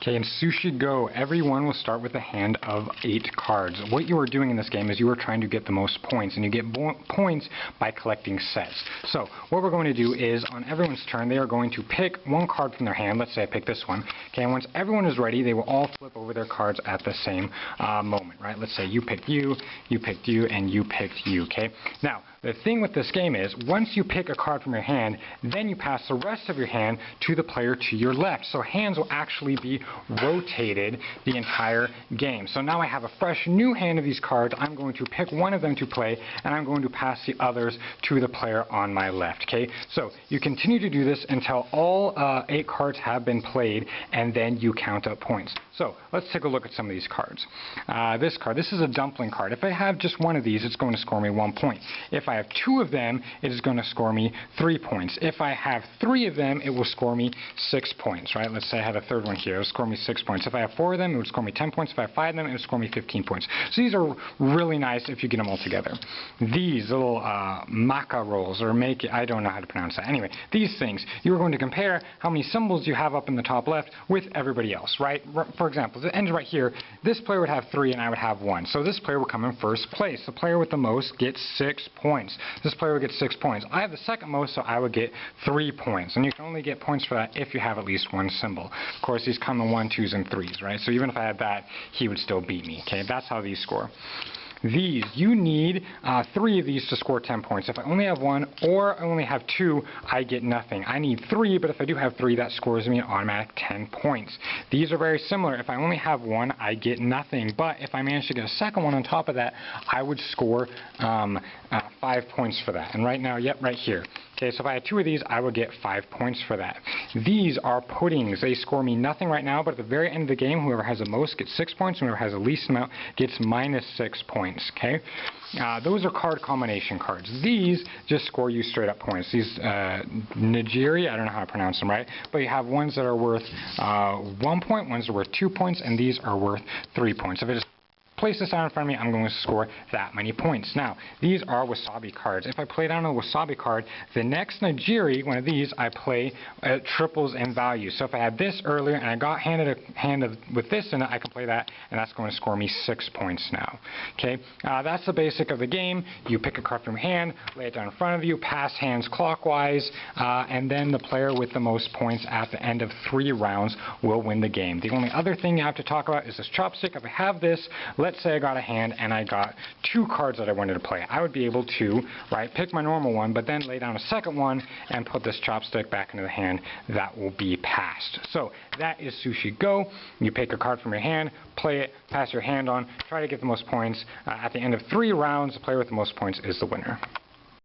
Okay, in Sushi Go, everyone will start with a hand of 8 cards. What you are doing in this game is you are trying to get the most points, and you get points by collecting sets. So, what we're going to do is, on everyone's turn, they are going to pick one card from their hand. Let's say I pick this one. Okay, and once everyone is ready, they will all flip over their cards at the same moment, right? Let's say you picked you picked you, and you picked you, okay? Now, the thing with this game is, once you pick a card from your hand, then you pass the rest of your hand to the player to your left. So hands will actually be rotated the entire game. So now I have a fresh new hand of these cards. I'm going to pick one of them to play, and I'm going to pass the others to the player on my left, okay? So you continue to do this until all 8 cards have been played, and then you count up points. So let's take a look at some of these cards. This is a dumpling card. If I have just one of these, it's going to score me 1 point. If I have 2 of them, it is going to score me 3 points. If I have 3 of them, it will score me 6 points, right? Let's say I have a third one here. It will score me 6 points. If I have 4 of them, it would score me 10 points. If I have 5 of them, it would score me 15 points. So these are really nice if you get them all together. These little maca rolls, or I don't know how to pronounce that. Anyway, these things, you're going to compare how many symbols you have up in the top left with everybody else, right? For example, it ends right here. This player would have 3 and I would have 1. So this player will come in first place. The player with the most gets 6 points. This player would get 6 points. I have the second most, so I would get 3 points. And you can only get points for that if you have at least one symbol. Of course, these come in 1, 2s, and 3s, right? So even if I had that, he would still beat me. Okay, that's how these score. These, you need 3 of these to score 10 points. If I only have 1 or I only have 2, I get nothing. I need 3, but if I do have 3, that scores me an automatic 10 points. These are very similar. If I only have 1, I get nothing. But if I manage to get a second one on top of that, I would score 5 points for that. And right now, yep, right here. Okay, so if I had 2 of these, I would get 5 points for that. These are puddings. They score me nothing right now, but at the very end of the game, whoever has the most gets 6 points, and whoever has the least amount gets minus 6 points. Okay, those are card combination cards. These just score you straight up points. These nigiri, I don't know how to pronounce them right, but you have ones that are worth 1 point, ones that are worth 2 points, and these are worth 3 points. If I just place this down in front of me, I'm going to score that many points. Now, these are wasabi cards. If I play down a wasabi card, the next nigiri, one of these, I play triples in value. So if I had this earlier and I got handed a hand with this in it, I can play that, and that's going to score me 6 points now. Okay, that's the basic of the game. You pick a card from your hand, lay it down in front of you, pass hands clockwise, and then the player with the most points at the end of 3 rounds will win the game. The only other thing you have to talk about is this chopstick. If I have this, let's say I got a hand and I got 2 cards that I wanted to play. I would be able to, pick my normal one, but then lay down a second one and put this chopstick back into the hand. That will be passed. So that is Sushi Go. You pick a card from your hand, play it, pass your hand on, try to get the most points. At the end of 3 rounds, the player with the most points is the winner.